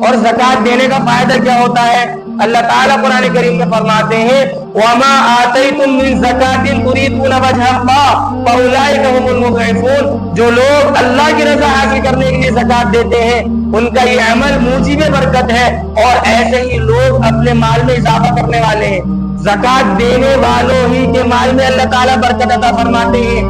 اور زکات دینے کا فائدہ کیا ہوتا ہے؟ اللہ تعالیٰ قرآن کریم میں فرماتے ہیں وَمَا آتَيْتُم مِّن زَكَاةٍ تُرِيدُونَ وَجْهَ اللَّهِ فَأُولَٰئِكَ هُمُ الْمُضْعِفُونَ۔ جو لوگ اللہ کی رضا حاصل کرنے کے لیے زکات دیتے ہیں ان کا یہ عمل موجب برکت ہے، اور ایسے ہی لوگ اپنے مال میں اضافہ کرنے والے ہیں۔ زکات دینے والوں ہی کے مال میں اللہ تعالیٰ برکت عطا فرماتے ہیں،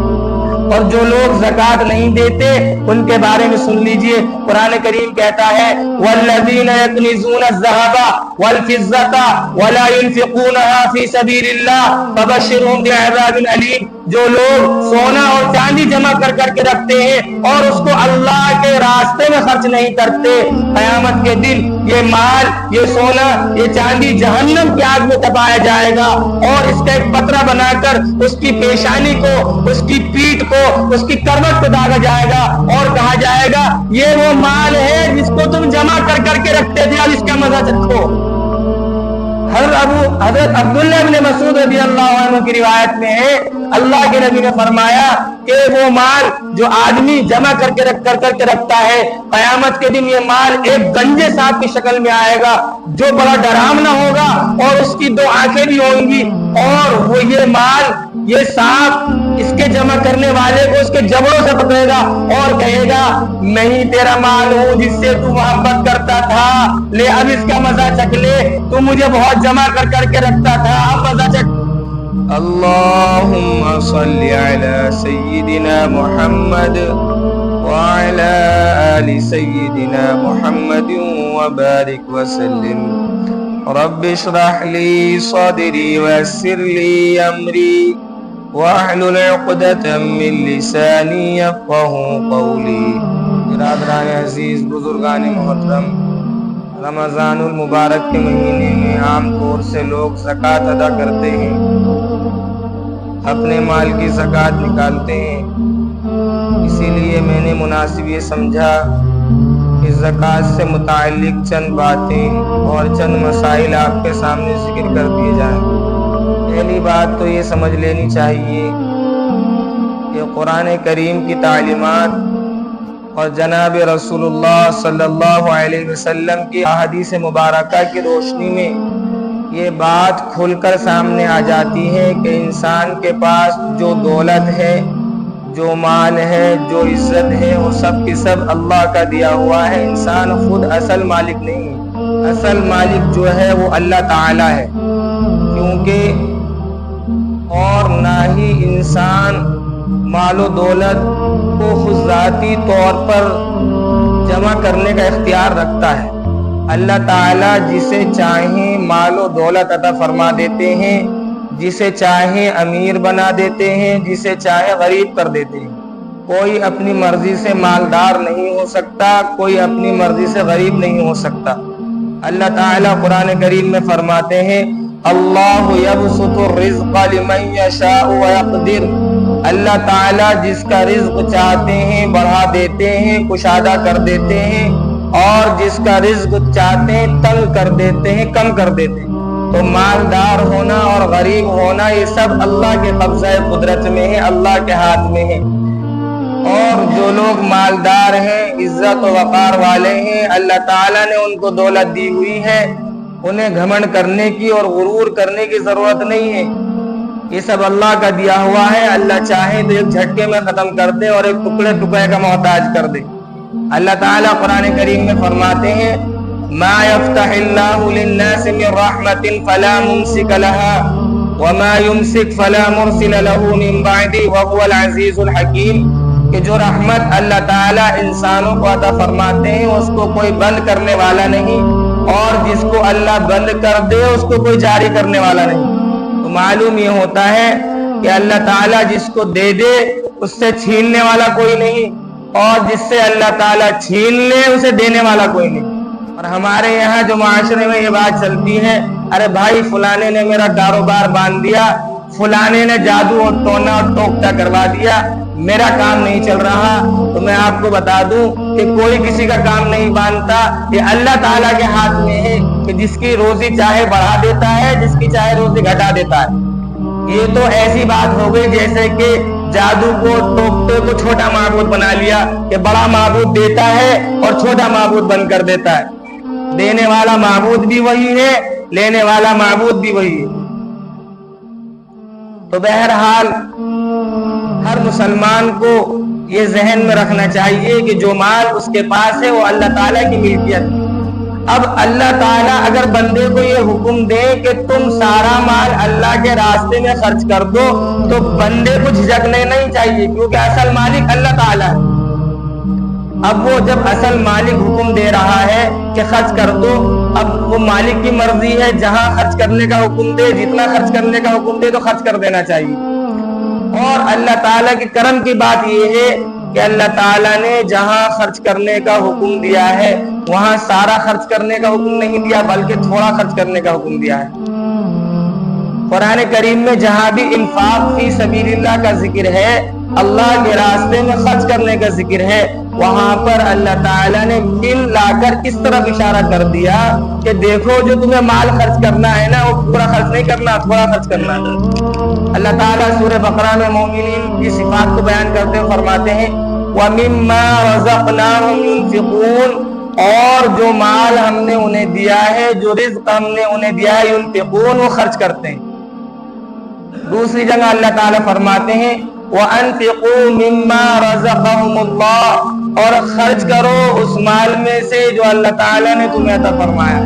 اور جو لوگ زکات نہیں دیتے ان کے بارے میں سن لیجئے، قرآن کریم کہتا ہے والذین یکنزون الذهب والفضة ولا ينفقونها في سبيل الله فبشرهم بعذاب الیم۔ جو لوگ سونا اور چاندی جمع کر کے رکھتے ہیں اور اس کو اللہ کے راستے میں خرچ نہیں کرتے، قیامت کے دن یہ مال، یہ سونا، یہ چاندی جہنم کی آگ میں تپایا جائے گا، اور اس کا ایک پترا بنا کر اس کی پیشانی کو، اس کی پیٹھ کو، اس کی کروٹ کو داغا جائے گا، اور کہا جائے گا یہ وہ مال ہے جس کو تم جمع کر کے رکھتے تھے، اب اس کا مزہ چکھو۔ حضرت عبداللہ بن مسعود رضی اللہ عنہ کی روایت میں ہے اللہ کے نبی نے فرمایا کہ وہ مال جو آدمی جمع کر کے رکھتا ہے، قیامت کے دن یہ مال ایک گنجے سانپ کی شکل میں آئے گا جو بڑا ڈراونا ہوگا، اور اس کی 2 آنکھیں بھی ہوں گی، اور وہ یہ مال، یہ سانپ اس کے جمع کرنے والے کو اس کے جبڑوں سے پکڑے گا اور کہے گا میں ہی تیرا مال ہوں جس سے تو محبت کرتا تھا، لے اب اس کا مزہ چکھ لے، تو مجھے بہت جمع کر کے رکھتا تھا، اب مزہ چکھ۔ اللهم صل على سيدنا محمد وعلى آل سيدنا محمد وبارك وسلم۔ رب اشرح لي صدري ويسر لي أمري واحلل عقدة من لساني يفقهوا قولي۔ برادران عزیز، بزرگان محترم، رمضان المبارک کے مہینے میں عام طور سے لوگ زکوٰۃ ادا کرتے ہیں، اپنے مال کی زکوٰۃ نکالتے ہیں۔ اسی لیے میں نے مناسب یہ سمجھا کہ زکوٰۃ سے متعلق چند باتیں اور چند مسائل آپ کے سامنے ذکر کر دیے جائیں۔ پہلی بات تو یہ سمجھ لینی چاہیے کہ قرآن کریم کی تعلیمات اور جناب رسول اللہ صلی اللہ علیہ وسلم کی احادیث مبارکہ کی روشنی میں یہ بات کھل کر سامنے آ جاتی ہے کہ انسان کے پاس جو دولت ہے، جو مال ہے، جو عزت ہے، وہ سب کی سب اللہ کا دیا ہوا ہے۔ انسان خود اصل مالک نہیں ہے، اصل مالک جو ہے وہ اللہ تعالی ہے، کیونکہ اور نہ ہی انسان مال و دولت کو خود ذاتی طور پر جمع کرنے کا اختیار رکھتا ہے۔ اللہ تعالیٰ جسے چاہیں مال و دولت عطا فرما دیتے ہیں، جسے چاہیں امیر بنا دیتے ہیں، جسے چاہیں غریب کر دیتے ہیں۔ کوئی اپنی مرضی سے مالدار نہیں ہو سکتا، کوئی اپنی مرضی سے غریب نہیں ہو سکتا۔ اللہ تعالیٰ قرآن کریم میں فرماتے ہیں اللہ یبسط الرزق لمن یشاء ویقدر۔ اللہ تعالیٰ جس کا رزق چاہتے ہیں بڑھا دیتے ہیں، کشادہ کر دیتے ہیں، اور جس کا رزق چاہتے ہیں تنگ کر دیتے ہیں، کم کر دیتے ہیں۔ تو مالدار ہونا اور غریب ہونا یہ سب اللہ کے قبضہ قدرت میں ہے، اللہ کے ہاتھ میں ہے۔ اور جو لوگ مالدار ہیں، عزت و وقار والے ہیں، اللہ تعالیٰ نے ان کو دولت دی ہوئی ہے، انہیں گھمنڈ کرنے کی اور غرور کرنے کی ضرورت نہیں ہے۔ یہ سب اللہ کا دیا ہوا ہے، اللہ چاہے تو ایک جھٹکے میں ختم کر دے اور ایک ٹکڑے کا محتاج کر دے۔ اللہ تعالیٰ قرآن کریم میں فرماتے ہیں ما یفتح اللہ للناس من رحمت فلا ممسک لها وما یمسک فلا مرسل له من بعدہ وهو العزیز الحکیم، کہ جو رحمت اللہ تعالیٰ انسانوں کو عطا فرماتے ہیں اس کو کوئی بند کرنے والا نہیں، اور جس کو اللہ بند کر دے اس کو کوئی جاری کرنے والا نہیں۔ تو معلوم یہ ہوتا ہے کہ اللہ تعالیٰ جس کو دے دے اس سے چھیننے والا کوئی نہیں، اور جس سے اللہ تعالیٰ چھین لے اسے دینے والا کوئی نہیں۔ اور ہمارے یہاں جو معاشرے میں یہ بات چلتی ہے، ارے بھائی فلانے نے میرا کاروبار باندھ دیا، فلانے نے جادو اور ٹونا اور ٹوکتا کروا دیا، میرا کام نہیں چل رہا۔ تو میں آپ کو بتا دوں کہ کوئی کسی کا کام نہیں باندھتا، یہ اللہ تعالیٰ کے ہاتھ میں ہے کہ جس کی روزی چاہے بڑھا دیتا ہے، جس کی چاہے روزی گھٹا دیتا ہے۔ یہ تو ایسی بات ہو گئی جیسے کہ جادو کو، ٹوکتے کو چھوٹا معبود بنا لیا، کہ بڑا معبود دیتا ہے اور چھوٹا معبود بند کر دیتا ہے۔ دینے والا معبود بھی وہی ہے، لینے والا معبود بھی وہی ہے۔ تو بہرحال ہر مسلمان کو یہ ذہن میں رکھنا چاہیے کہ جو مال اس کے پاس ہے وہ اللہ تعالیٰ کی ملکیت۔ اب اللہ تعالیٰ اگر بندے کو یہ حکم دے کہ تم سارا مال اللہ کے راستے میں خرچ کر دو تو بندے کو جھجکنے نہیں چاہیے، کیونکہ اصل مالک اللہ تعالیٰ ہے۔ اب وہ جب اصل مالک حکم دے رہا ہے کہ خرچ کر دو، اب وہ مالک کی مرضی ہے، جہاں خرچ کرنے کا حکم دے، جتنا خرچ کرنے کا حکم دے تو خرچ کر دینا چاہیے۔ اور اللہ تعالیٰ کے کرم کی بات یہ ہے کہ اللہ تعالیٰ نے جہاں خرچ کرنے کا حکم دیا ہے وہاں سارا خرچ کرنے کا حکم نہیں دیا، بلکہ تھوڑا خرچ کرنے کا حکم دیا ہے۔ قرآن کریم میں جہاں بھی انفاق فی سبیل اللہ کا ذکر ہے، اللہ کے راستے میں خرچ کرنے کا ذکر ہے، وہاں پر اللہ تعالیٰ نے بل لا کر اس طرف اشارہ کر دیا کہ دیکھو جو تمہیں مال خرچ کرنا ہے نا وہ پورا خرچ نہیں کرنا، تھوڑا خرچ کرنا ہے۔ اللہ تعالیٰ سورہ بقرہ میں مومنین کی صفات کو بیان کرتے ہوئے فرماتے ہیں وَمِمَّا رَزَقْنَاهُمْ يُنْفِقُونَ، اور جو مال ہم نے انہیں دیا ہے، جو رزق ہم نے انہیں دیا ہے، يُنْفِقُونَ، وہ خرچ کرتے ہیں۔ دوسری جگہ اللہ تعالیٰ فرماتے ہیں وَأَنْفِقُوا مِمَّا رَزَقَهُمُ اللَّهُ، اور خرچ کرو اس مال میں سے جو اللہ تعالیٰ نے تمہیں عطا فرمایا۔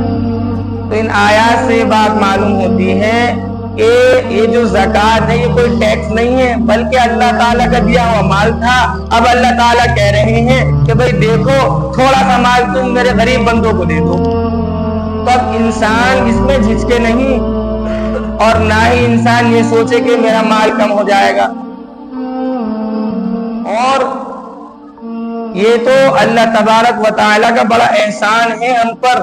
تو ان آیات سے بات معلوم ہوتی ہے کہ یہ جو زکوٰۃ ہے یہ کوئی ٹیکس نہیں ہے، بلکہ اللہ تعالیٰ کا دیا ہوا مال تھا۔ اب اللہ تعالیٰ کہہ رہے ہیں کہ بھئی دیکھو تھوڑا سا مال تم میرے غریب بندوں کو دے دو۔ تو اب انسان اس میں جھجکے نہیں اور نہ ہی انسان یہ سوچے کہ میرا مال کم ہو جائے گا۔ اور یہ تو اللہ تبارک و تعالیٰ کا بڑا احسان ہے ہم پر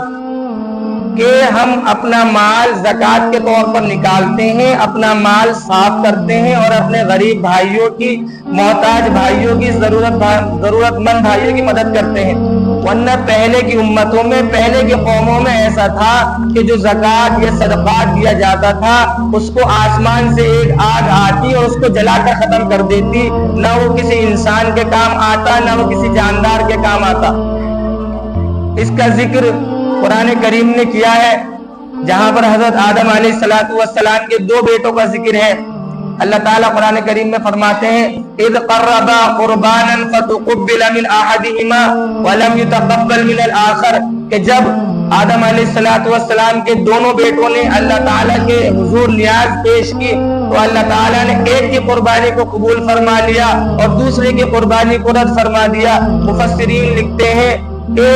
کہ ہم اپنا مال زکوٰۃ کے طور پر نکالتے ہیں، اپنا مال صاف کرتے ہیں اور اپنے غریب بھائیوں کی، محتاج بھائیوں کی، ضرورت مند بھائیوں کی مدد کرتے ہیں۔ ورنہ پہلے کی امتوں میں، پہلے کی قوموں میں ایسا تھا کہ جو زکوٰۃ یا صدقات دیا جاتا تھا اس کو آسمان سے ایک آگ آتی اور اس کو جلا کر ختم کر دیتی، نہ وہ کسی انسان کے کام آتا نہ وہ کسی جاندار کے کام آتا۔ اس کا ذکر قرآن کریم نے کیا ہے جہاں پر حضرت آدم علیہ السلام کے دو بیٹوں کا ذکر ہے۔ اللہ تعالیٰ قرآن کریم میں فرماتے ہیں اذ قربا قربانا فتقبل من احدهما ولم يتقبل من الاخر، کہ جب آدم علیہ السلام کے دونوں بیٹوں نے اللہ تعالیٰ کے حضور نیاز پیش کی تو اللہ تعالیٰ نے ایک کی قربانی کو قبول فرما لیا اور دوسرے کی قربانی کو رد فرما دیا۔ مفسرین لکھتے ہیں کہ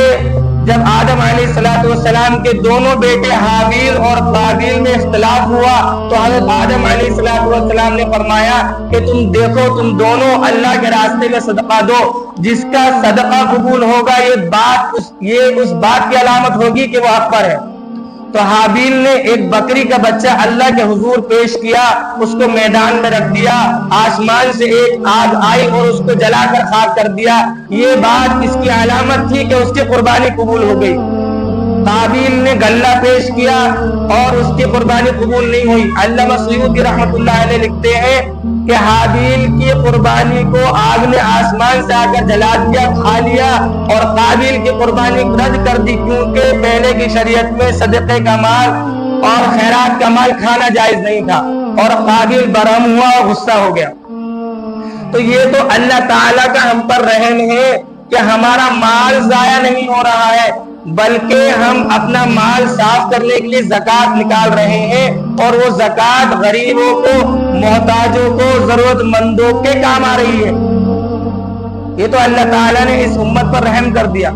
جب آدم علیہ السلام کے دونوں بیٹے حابیل اور قابیل میں اختلاف ہوا تو حضرت آدم علیہ السلام نے فرمایا کہ تم دیکھو تم دونوں اللہ کے راستے میں صدقہ دو، جس کا صدقہ قبول ہوگا یہ اس بات کی علامت ہوگی کہ وہ حق پر ہے۔ تو حابیل نے ایک بکری کا بچہ اللہ کے حضور پیش کیا، اس کو میدان میں رکھ دیا، آسمان سے ایک آگ آئی اور اس کو جلا کر خاک کر دیا۔ یہ بات اس کی علامت تھی کہ اس کی قربانی قبول ہو گئی۔ قابیل نے غلہ پیش کیا اور اس کی قربانی قبول نہیں ہوئی۔ علامہ سیوطی رحمۃ اللہ علیہ لکھتے ہیں کہ حابیل کی قربانی کو آگ نے آسمان سے آ کر جلا دیا، کھا لیا، اور قابیل کی قربانی رد کر دی، کیونکہ پہلے کی شریعت میں صدقے کا مال اور خیرات کا مال کھانا جائز نہیں تھا، اور قابیل برہم ہوا اور غصہ ہو گیا۔ تو یہ تو اللہ تعالیٰ کا ہم پر رحم ہے کہ ہمارا مال ضائع نہیں ہو رہا ہے، بلکہ ہم اپنا مال صاف کرنے کے لیے زکوٰۃ نکال رہے ہیں، اور وہ زکوٰۃ غریبوں کو، محتاجوں کو، ضرورت مندوں کے کام آ رہی ہے۔ یہ تو اللہ تعالیٰ نے اس امت پر رحم کر دیا،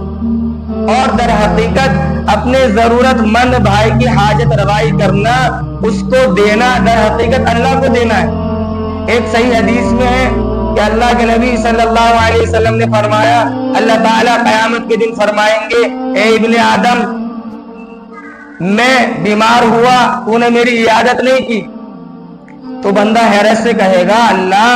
اور در حقیقت اپنے ضرورت مند بھائی کی حاجت روائی کرنا، اس کو دینا، در حقیقت اللہ کو دینا ہے۔ ایک صحیح حدیث میں ہے کہ اللہ کے نبی صلی اللہ علیہ وسلم نے فرمایا، اللہ تعالیٰ قیامت کے دن فرمائیں گے اے ابن آدم، میں بیمار ہوا تو نے میری عیادت نہیں کی۔ تو بندہ حیرت سے کہے گا اللہ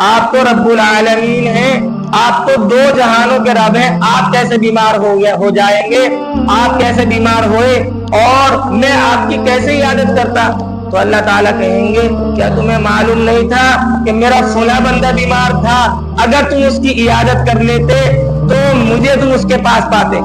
آپ تو رب العالمین ہیں، آپ تو دو جہانوں کے رب ہیں، آپ کیسے بیمار ہو جائیں گے، آپ کیسے بیمار ہوئے اور میں آپ کی کیسے عیادت کرتا؟ تو اللہ تعالیٰ کہیں گے کیا تمہیں معلوم نہیں تھا کہ میرا فلاں بندہ بیمار تھا، اگر تم اس کی عیادت کر لیتے تو مجھے تم اس کے پاس پاتے۔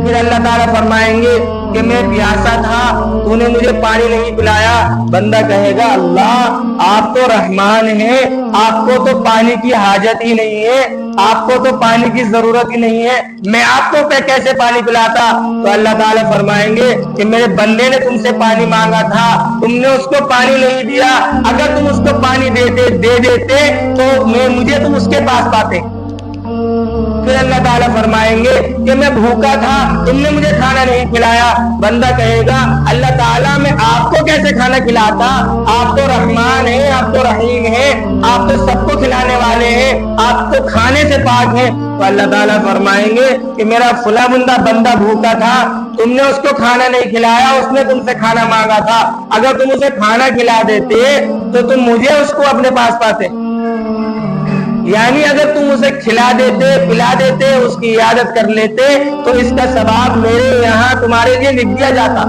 پھر اللہ تعالیٰ فرمائیں گے کہ میں پیاسا تھا، تو نے مجھے پانی نہیں پلایا۔ بندہ کہے گا اللہ آپ تو رحمان ہیں، آپ کو تو پانی کی حاجت ہی نہیں ہے، آپ کو تو پانی کی ضرورت ہی نہیں ہے، میں آپ کو کیسے پانی پلاتا؟ تو اللہ تعالیٰ فرمائیں گے کہ میرے بندے نے تم سے پانی مانگا تھا، تم نے اس کو پانی نہیں دیا، اگر تم اس کو پانی دے دیتے تو مجھے تم اس کے پاس پاتے۔ پھر اللہ تعالیٰ فرمائیں گے کہ میں بھوکا تھا، تم نے مجھے کھانا نہیں کھلایا۔ بندہ کہے گا اللہ تعالیٰ میں آپ کو کیسے کھانا کھلاتا؟ آپ تو رحمان ہیں، آپ تو رحیم ہیں، آپ تو سب کو کھلانے والے ہیں، آپ تو کھانے سے پاک ہیں۔ تو اللہ تعالیٰ فرمائیں گے کہ میرا فلاں بندہ بھوکا تھا، تم نے اس کو کھانا نہیں کھلایا، اس نے تم سے کھانا مانگا تھا، اگر تم اسے کھانا کھلا دیتے تو تم مجھے اس کو اپنے پاس پاتے۔ یعنی اگر تم اسے کھلا دیتے، پلا دیتے، اس کی عیادت کر لیتے تو اس کا ثواب میرے یہاں تمہارے لیے لکھ دیا جاتا۔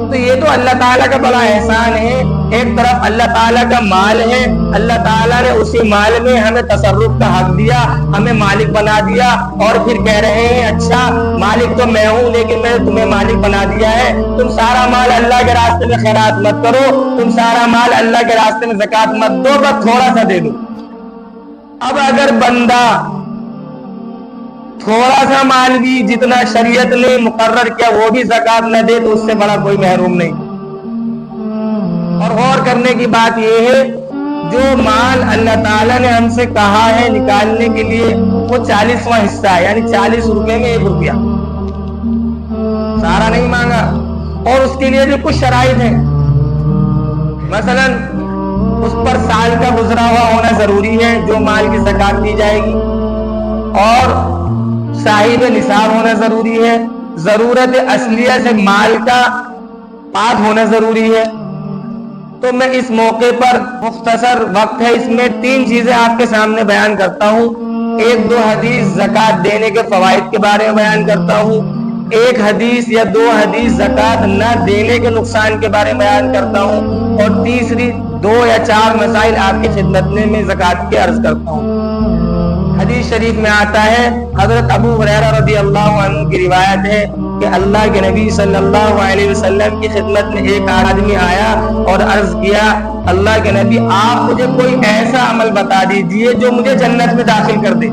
تو یہ تو اللہ تعالیٰ کا بڑا احسان ہے۔ ایک طرف اللہ تعالیٰ کا مال ہے، اللہ تعالیٰ نے اسی مال میں ہمیں تصرف کا حق دیا، ہمیں مالک بنا دیا، اور پھر کہہ رہے ہیں اچھا مالک تو میں ہوں لیکن میں نے تمہیں مالک بنا دیا ہے، تم سارا مال اللہ کے راستے میں خیرات مت کرو، تم سارا مال اللہ کے راستے میں زکوٰۃ مت دو، بس تھوڑا سا دے دو۔ اب اگر بندہ تھوڑا سا مال بھی جتنا شریعت نے مقرر کیا وہ بھی زکوٰۃ نہ دے تو اس سے بڑا کوئی محروم نہیں۔ اور غور کرنے کی بات یہ ہے جو مال اللہ تعالیٰ نے ہم سے کہا ہے نکالنے کے لیے وہ 40واں حصہ ہے، یعنی 40 روپے میں 1 روپیہ، سارا نہیں مانگا۔ اور اس کے لیے جو کچھ شرائط ہیں، مثلا اس پر سال کا گزرا ہوا ہونا ضروری ہے جو مال کی زکوٰۃ دی جائے گی، اور صاحب نصاب ہونا ضروری ہے، ضرورت اصلیہ سے مال کا پاک ہونا ضروری ہے۔ تو میں اس موقع پر مختصر وقت ہے اس میں 3 چیزیں آپ کے سامنے بیان کرتا ہوں۔ 1-2 حدیث زکوٰۃ دینے کے فوائد کے بارے میں بیان کرتا ہوں، 1 حدیث یا 2 حدیث زکوٰۃ نہ دینے کے نقصان کے بارے میں بیان کرتا ہوں، اور تیسری 2 یا 4 مسائل آپ کی خدمت میں زکوٰۃ کے عرض کرتا ہوں۔ حدیث شریف میں آتا ہے، حضرت ابو ہریرہ رضی اللہ عنہ کی روایت ہے کہ اللہ کے نبی صلی اللہ علیہ وسلم کی خدمت میں ایک آدمی آیا اور عرض کیا اللہ کے نبی آپ مجھے کوئی ایسا عمل بتا دیجئے جو مجھے جنت میں داخل کر دے۔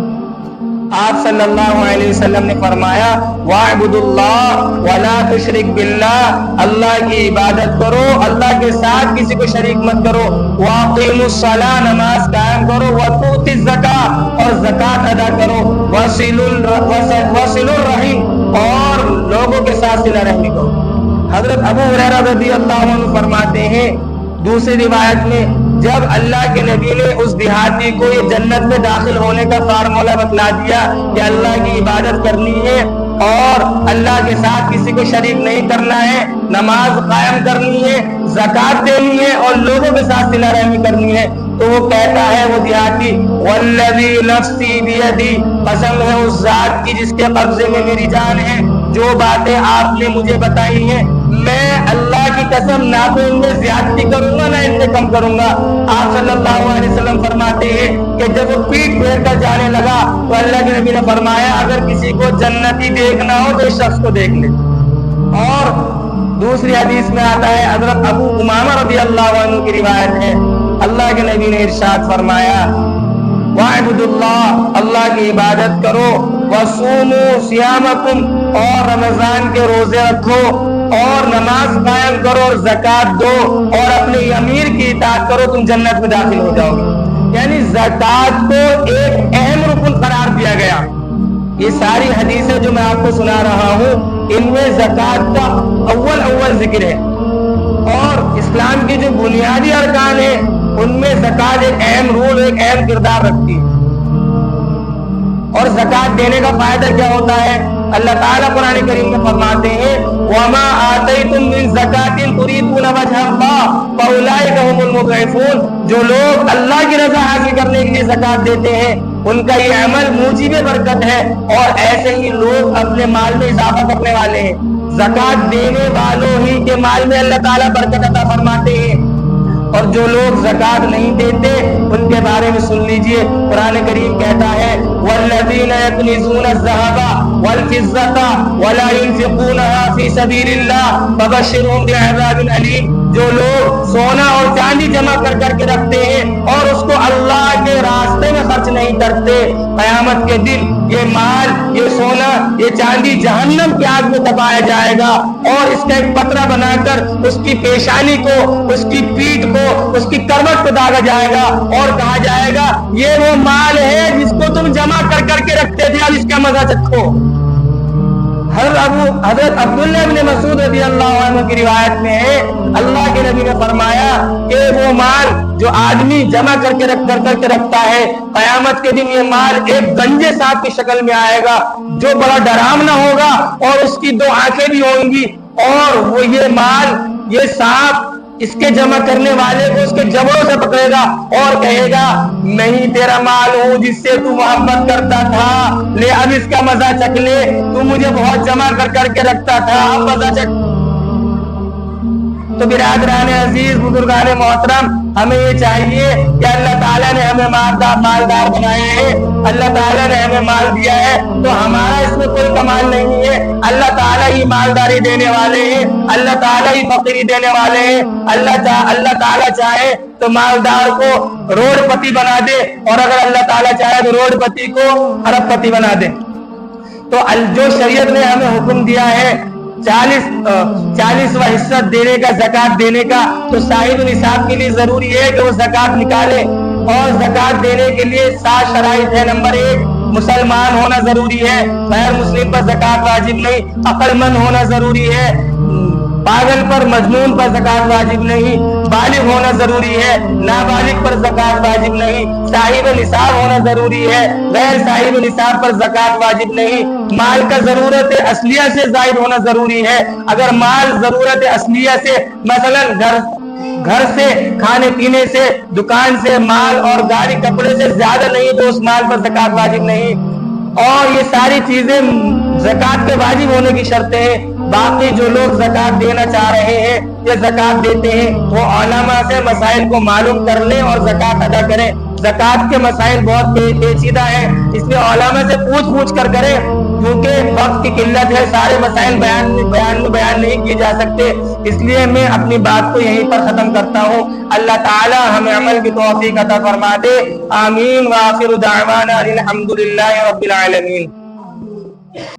آپ صلی اللہ علیہ وسلم نے فرمایا وَاعْبُدُوا اللَّهَ وَلَا تُشْرِكْ بِاللَّهِ، اللہ کی عبادت کرو، اللہ کے ساتھ کسی کو شریک مت کرو، وَاقِيمُوا الصَّلَاةَ، نماز قائم کرو، وَتُؤْتُوا الزَّكَاةَ، اور زکوٰۃ ادا کرو، وَصِلُوا الرَّحِيمَ، اور لوگوں کے ساتھ صلہ رحمی کرو۔ حضرت ابو ہریرہ رضی اللہ عنہ فرماتے ہیں دوسری روایت میں جب اللہ کے نبی نے اس دیہاتی کو یہ جنت میں داخل ہونے کا فارمولہ بتلا دیا کہ اللہ کی عبادت کرنی ہے اور اللہ کے ساتھ کسی کو شریک نہیں کرنا ہے، نماز قائم کرنی ہے، زکوٰۃ دینی ہے اور لوگوں کے ساتھ صلہ رحمی کرنی ہے، تو وہ کہتا ہے وہ دیہاتی والذی نفسی بیدی، قسم ہے اس ذات کی جس کے قبضے میں میری جان ہے، جو باتیں آپ نے مجھے بتائی ہیں میں اللہ کی قسم نہ تو ان میں زیادتی کروں گا نہ ان سے کم کروں گا۔ آپ صلی اللہ علیہ وسلم فرماتے ہیں کہ جب وہ پیٹ پھیر کر جانے لگا تو اللہ کے نبی نے فرمایا اگر کسی کو جنتی دیکھنا ہو تو اس شخص کو دیکھ لے۔ اور دوسری حدیث میں آتا ہے حضرت ابو امامہ رضی اللہ عنہ کی روایت ہے، اللہ کے نبی نے ارشاد فرمایا وَاعْبُدُوا اللَّهَ، اللہ کی عبادت کرو، وَصُومُوا صِيَامَكُمْ، اور رمضان کے روزے رکھو اور نماز قائم کرو اور زکوٰۃ دو اور اپنے امیر کی اطاعت کرو، تم جنت میں داخل ہو جاؤ گے۔ یعنی زکوٰۃ کو ایک اہم رکن قرار دیا گیا۔ یہ ساری حدیثیں جو میں آپ کو سنا رہا ہوں ان میں زکوٰۃ کا اول ذکر ہے، اور اسلام کے جو بنیادی ارکان ہیں ان میں زکوٰۃ ایک اہم رول، ایک اہم کردار رکھتی ہے۔ اور زکوٰۃ دینے کا فائدہ کیا ہوتا ہے؟ اللہ تعالیٰ قرآن کریم میں فرماتے ہیں وَمَا آتَيْتُم مِّن زَكَاةٍ تُرِيدُونَ وَجْهَ اللَّهِ فَأُولَٰئِكَ هُمُ الْمُضْعِفُونَ، جو لوگ اللہ کی رضا حاصل کرنے کے لیے زکوٰۃ دیتے ہیں ان کا یہ عمل موجب برکت ہے، اور ایسے ہی لوگ اپنے مال میں اضافہ کرنے والے ہیں۔ زکوٰۃ دینے والوں ہی کے مال میں اللہ تعالیٰ برکت عطا فرماتے ہیں۔ اور جو لوگ زکات نہیں دیتے ان کے بارے میں سن لیجئے، قرآن کریم کہتا ہے والذین یکنزون الذهب والفضة ولا ينفقونها في سبيل الله فبشرهم بعذاب أليم۔ جو لوگ سونا اور چاندی جمع کر کے رکھتے ہیں اور اس کو اللہ کے راستے میں خرچ نہیں کرتے، قیامت کے دن یہ مال، یہ سونا، یہ چاندی جہنم کی آگ میں دبایا جائے گا اور اس کا ایک پترا بنا کر اس کی پیشانی کو، اس کی پیٹھ کو، اس کی کروٹ کو داغا جائے گا اور کہا جائے گا یہ وہ مال ہے جس کو تم جمع کر کے رکھتے تھے، اب اس کا مزہ چکھو۔ حضرت عبداللہ بن مسعود رضی اللہ عنہ کی روایت میں ہے، اللہ کے نبی نے فرمایا کہ وہ مال جو آدمی جمع کر کے رکھتا ہے، قیامت کے دن یہ مال ایک گنجے سانپ کی شکل میں آئے گا جو بڑا ڈراونا ہوگا اور اس کی 2 آنکھیں بھی ہوں گی، اور وہ یہ مال، یہ سانپ اس کے جمع کرنے والے کو اس کے جبڑوں سے پکڑے گا اور کہے گا میں ہی تیرا مال ہوں جس سے تو محبت کرتا تھا، لے اب اس کا مزہ چکھ لے، تو مجھے بہت جمع کر کے رکھتا تھا، اب مزہ چکھ۔ تو برادران عزیز، بزرگان محترم، ہمیں یہ چاہیے کہ اللہ تعالیٰ نے ہمیں مالدار بنایا ہے، اللہ تعالیٰ نے ہمیں مال دیا ہے، تو ہمارا اس میں کوئی کمال نہیں ہے، اللہ تعالیٰ ہی مالداری دینے والے ہیں، اللہ تعالیٰ ہی فقیری دینے والے ہیں۔ اللہ تعالیٰ چاہے تو مالدار کو روڈ پتی بنا دے، اور اگر اللہ تعالیٰ چاہے تو روڈ پتی کو ارب پتی بنا دے۔ تو جو شریعت نے ہمیں حکم دیا ہے 40واں حصہ دینے کا، زکات دینے کا، تو صاحب نصاب کے لیے ضروری ہے کہ وہ زکات نکالے، اور زکات دینے کے لیے 7 شرائط ہے۔ نمبر 1، مسلمان ہونا ضروری ہے، غیر مسلم پر زکات واجب نہیں، عقل مند ہونا ضروری ہے، پاگل پر، مجنون پر زکات واجب نہیں، بالغ ہونا ضروری ہے، نابالغ پر زکات واجب نہیں، صاحب نصاب ہونا ضروری ہے، غیر صاحب نصاب پر زکات واجب نہیں، مال کا ضرورت اصلیہ سے زائد ہونا ضروری ہے۔ اگر مال ضرورت اصلیہ سے، مثلا گھر سے، کھانے پینے سے، دکان سے مال اور گاڑی کپڑے سے زیادہ نہیں تو اس مال پر زکات واجب نہیں۔ اور یہ ساری چیزیں زکات کے واجب ہونے کی شرطیں ہیں۔ باقی جو لوگ زکات دینا چاہ رہے ہیں یا زکات دیتے ہیں وہ علماء سے مسائل کو معلوم کر لیں اور زکات ادا کریں۔ زکات کے مسائل بہت پیچیدہ ہیں، اس لیے علماء سے پوچھ کر کریں، کیونکہ وقت کی قلت ہے، سارے مسائل بیان نہیں کیے جا سکتے۔ اس لیے میں اپنی بات کو یہیں پر ختم کرتا ہوں۔ اللہ تعالی ہمیں عمل کی توفیق عطا فرما دے، آمین۔ وآخر دعوانا الحمدللہ رب العالمین۔